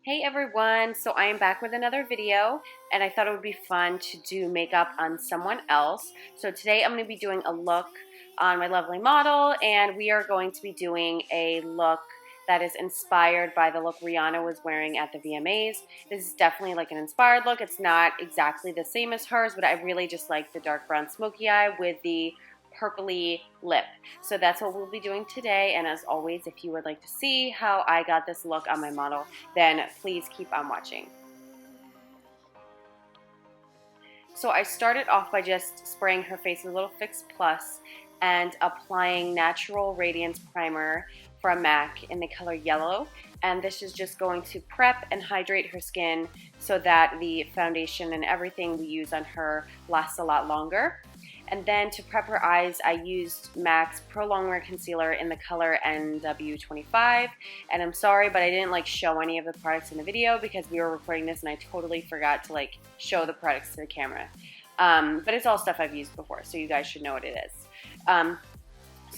Hey everyone, so I am back with another video and I thought it would be fun to do makeup on someone else. So today I'm going to be doing a look on my lovely model, and we are going to be doing a look that is inspired by the look Rihanna was wearing at the VMAs. This is definitely like an inspired look. It's not exactly the same as hers, but I really just like the dark brown smoky eye with the purpley lip. So that's what we'll be doing today, and as always, if you would like to see how I got this look on my model, then please keep on watching. So I started off by just spraying her face with a little Fix Plus and applying Natural Radiance Primer from MAC in the color Yellow, and this is just going to prep and hydrate her skin so that the foundation and everything we use on her lasts a lot longer. And then to prep her eyes, I used MAC's Pro Longwear Concealer in the color NW25. And I'm sorry, but I didn't show any of the products in the video because we were recording this and I totally forgot to show the products to the camera. But it's all stuff I've used before, so you guys should know what it is.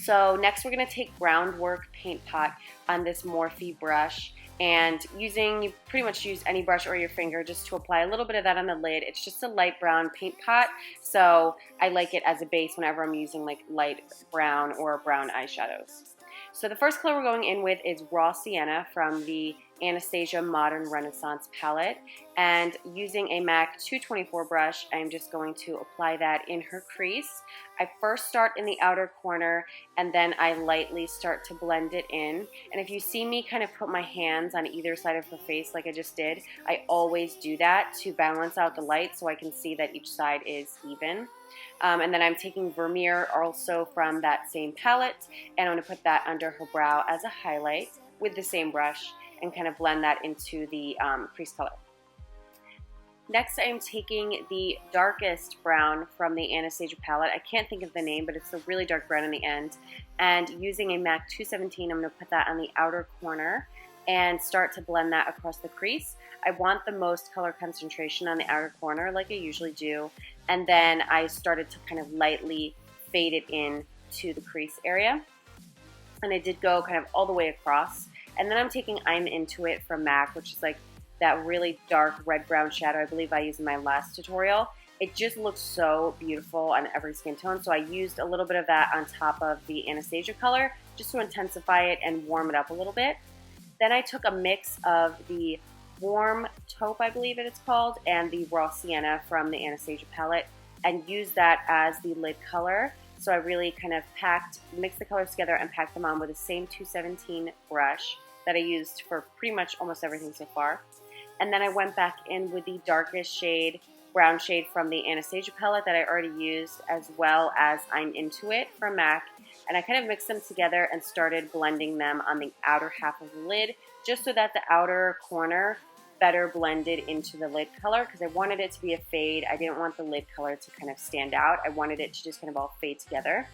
So next we're going to take Groundwork Paintpot on this Morphe brush, and you pretty much use any brush or your finger just to apply a little bit of that on the lid. It's just a light brown paint pot, so I like it as a base whenever I'm using light brown or brown eyeshadows. So the first color we're going in with is Raw Sienna from the Anastasia Modern Renaissance palette, and using a MAC 224 brush, I'm just going to apply that in her crease. I first start in the outer corner and then I lightly start to blend it in, and if you see me kind of put my hands on either side of her face like I just did, I always do that to balance out the light so I can see that each side is even. And then I'm taking Vermeer also from that same palette, and I'm going to put that under her brow as a highlight with the same brush and kind of blend that into the crease color. Next, I am taking the darkest brown from the Anastasia palette. I can't think of the name, but it's the really dark brown in the end. And using a MAC 217, I'm going to put that on the outer corner and start to blend that across the crease. I want the most color concentration on the outer corner like I usually do, and then I started to kind of lightly fade it in to the crease area. And I did go kind of all the way across. And then I'm taking I'm Into It from MAC, which is that really dark red-brown shadow I believe I used in my last tutorial. It just looks so beautiful on every skin tone, so I used a little bit of that on top of the Anastasia color just to intensify it and warm it up a little bit. Then I took a mix of the Warm Taupe, I believe it's called, and the Raw Sienna from the Anastasia palette, and used that as the lid color. So I really kind of mixed the colors together and packed them on with the same 217 brush that I used for pretty much almost everything so far. And then I went back in with the darkest shade, brown shade from the Anastasia palette that I already used, as well as I'm Into It from MAC. And I kind of mixed them together and started blending them on the outer half of the lid, just so that the outer corner better blended into the lid color, because I wanted it to be a fade. I didn't want the lid color to kind of stand out. I wanted it to just kind of all fade together.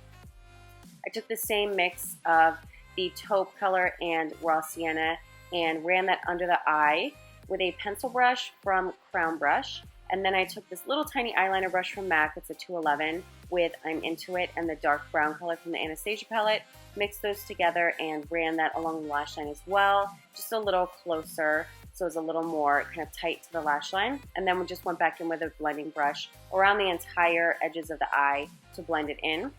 I took the same mix of the taupe color and Raw Sienna and ran that under the eye with a pencil brush from Crown Brush. And then I took this little tiny eyeliner brush from MAC, it's a 211, with I'm Into It and the dark brown color from the Anastasia palette, mixed those together and ran that along the lash line as well, just a little closer, so it's a little more kind of tight to the lash line. And then we just went back in with a blending brush around the entire edges of the eye to blend it in.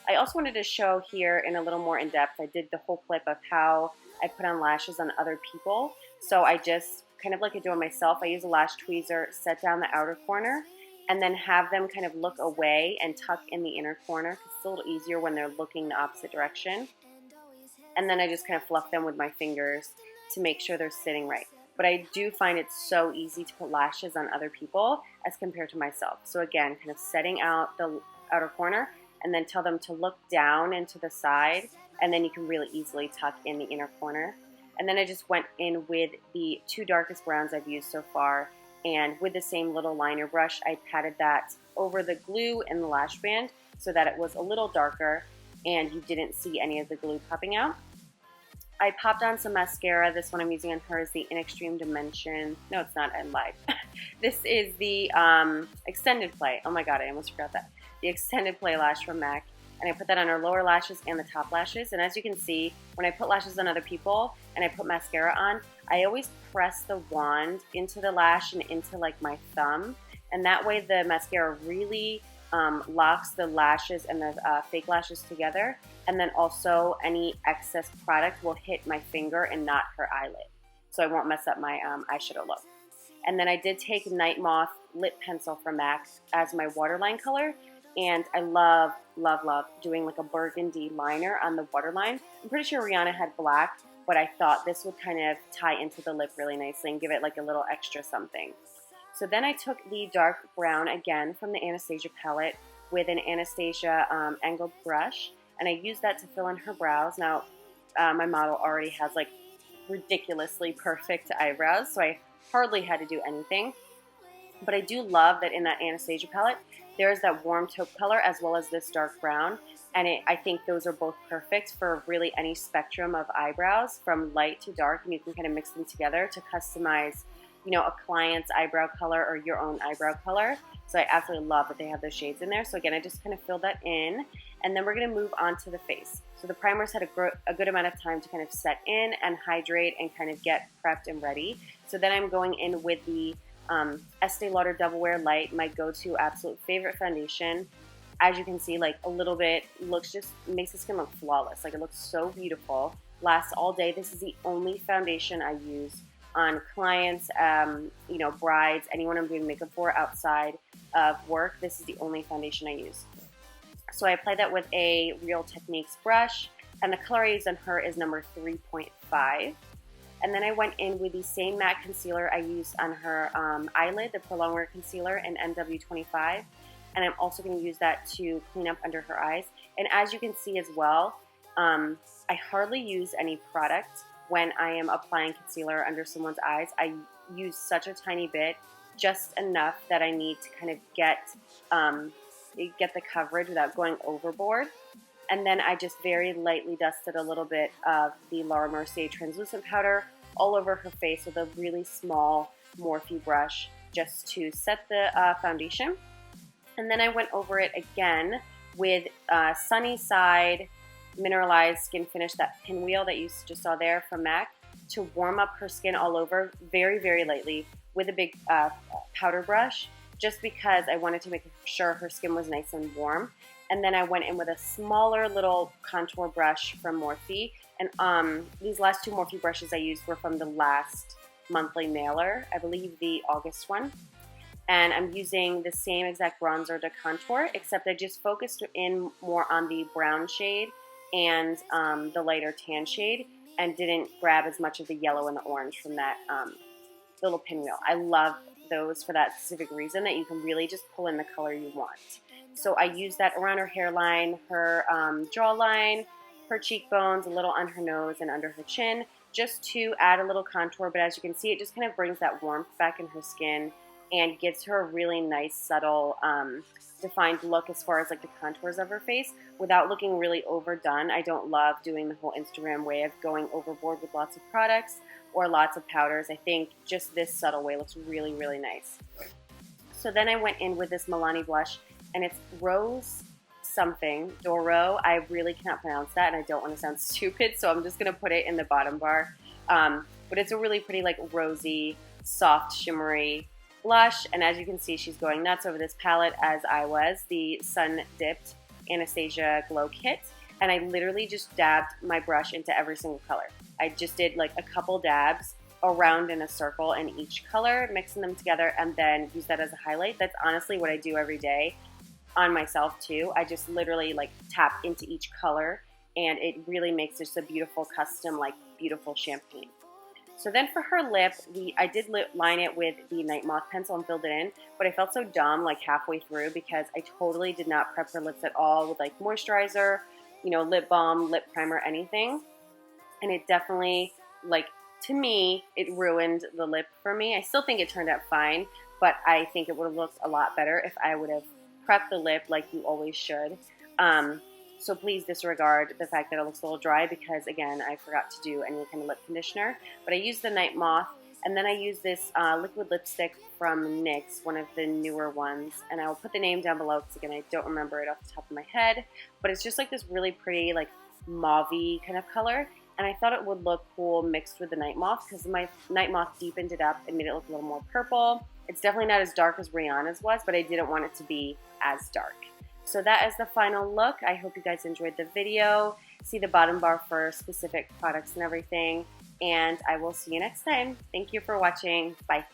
I also wanted to show here in a little more in depth, I did the whole clip of how I put on lashes on other people. So I just, kind of like I do on myself, I use a lash tweezer, set down the outer corner, and then have them kind of look away and tuck in the inner corner, because it's a little easier when they're looking the opposite direction. And then I just kind of fluff them with my fingers to make sure they're sitting right. But I do find it so easy to put lashes on other people as compared to myself. So again, kind of setting out the outer corner and then tell them to look down and to the side, and then you can really easily tuck in the inner corner. And then I just went in with the two darkest browns I've used so far, and with the same little liner brush, I patted that over the glue and the lash band so that it was a little darker and you didn't see any of the glue popping out. I popped on some mascara. This one I'm using on her is the In Extreme Dimension. No, it's not. I lied. This is the Extended Play. Oh my god, I almost forgot that. The Extended Play Lash from MAC. And I put that on her lower lashes and the top lashes. And as you can see, when I put lashes on other people and I put mascara on, I always press the wand into the lash and into like my thumb, and that way the mascara really locks the lashes and the fake lashes together, and then also any excess product will hit my finger and not her eyelid, so I won't mess up my eyeshadow look. And then I did take Nightmoth Lip Pencil from MAC as my waterline color, and I love, love, love doing like a burgundy liner on the waterline. I'm pretty sure Rihanna had black, but I thought this would kind of tie into the lip really nicely and give it like a little extra something. So then I took the dark brown again from the Anastasia palette with an Anastasia angled brush, and I used that to fill in her brows. Now, my model already has like ridiculously perfect eyebrows, so I hardly had to do anything. But I do love that in that Anastasia palette, there's that warm taupe color as well as this dark brown, and I think those are both perfect for really any spectrum of eyebrows, from light to dark, and you can kind of mix them together to customize, you know, a client's eyebrow color or your own eyebrow color. So I absolutely love that they have those shades in there. So again, I just kind of filled that in, and then we're going to move on to the face. So the primer's had a good amount of time to kind of set in and hydrate and kind of get prepped and ready. So then I'm going in with the Estee Lauder Double Wear Light, my go-to absolute favorite foundation. As you can see, like a little bit looks, just makes the skin look flawless. Like it looks so beautiful. Lasts all day. This is the only foundation I use on clients, you know, brides, anyone I'm doing makeup for outside of work. This is the only foundation I use. So I applied that with a Real Techniques brush, and the color I used on her is number 3.5. And then I went in with the same matte concealer I used on her eyelid, the Longwear concealer in NW25. And I'm also going to use that to clean up under her eyes. And as you can see as well, I hardly use any product when I am applying concealer under someone's eyes. I use such a tiny bit, just enough that I need to kind of get the coverage without going overboard. And then I just very lightly dusted a little bit of the Laura Mercier translucent powder all over her face with a really small Morphe brush just to set the foundation. And then I went over it again with Sunnyside Mineralize Skinfinish, that pinwheel that you just saw there from MAC, to warm up her skin all over very, very lightly with a big powder brush, just because I wanted to make sure her skin was nice and warm. And then I went in with a smaller little contour brush from Morphe. And these last two Morphe brushes I used were from the last monthly mailer, I believe the August one. And I'm using the same exact bronzer to contour, except I just focused in more on the brown shade and the lighter tan shade, and didn't grab as much of the yellow and the orange from that little pinwheel. I love those for that specific reason, that you can really just pull in the color you want. So I used that around her hairline, her jawline, her cheekbones, a little on her nose and under her chin, just to add a little contour. But as you can see, it just kind of brings that warmth back in her skin and gives her a really nice, subtle, defined look as far as like the contours of her face without looking really overdone. I don't love doing the whole Instagram way of going overboard with lots of products or lots of powders. I think just this subtle way looks really, really nice. So then I went in with this Milani blush, and it's Rose something, Doro. I really cannot pronounce that, and I don't want to sound stupid, so I'm just going to put it in the bottom bar. But it's a really pretty, like, rosy, soft, shimmery blush, and as you can see, she's going nuts over this palette, as I was, the Sun Dipped Anastasia Glow Kit, and I literally just dabbed my brush into every single color. I just did, like, a couple dabs around in a circle in each color, mixing them together, and then use that as a highlight. That's honestly what I do every day on myself too. I just literally like tap into each color, and it really makes just a beautiful custom, like beautiful champagne. So then for her lip, I did line it with the Nightmoth pencil and filled it in, but I felt so dumb like halfway through because I totally did not prep her lips at all with like moisturizer, you know, lip balm, lip primer, anything. And it definitely, like, to me, it ruined the lip for me. I still think it turned out fine, but I think it would have looked a lot better if I would have prepped the lip like you always should. So please disregard the fact that it looks a little dry because, again, I forgot to do any kind of lip conditioner. But I used the Nightmoth, and then I used this liquid lipstick from NYX, one of the newer ones. And I will put the name down below because, again, I don't remember it off the top of my head. But it's just like this really pretty, like, mauve-y kind of color. and I thought it would look cool mixed with the Nightmoth because my Nightmoth deepened it up and made it look a little more purple. It's definitely not as dark as Rihanna's was, but I didn't want it to be as dark. So that is the final look. I hope you guys enjoyed the video. See the bottom bar for specific products and everything, and I will see you next time. Thank you for watching. Bye.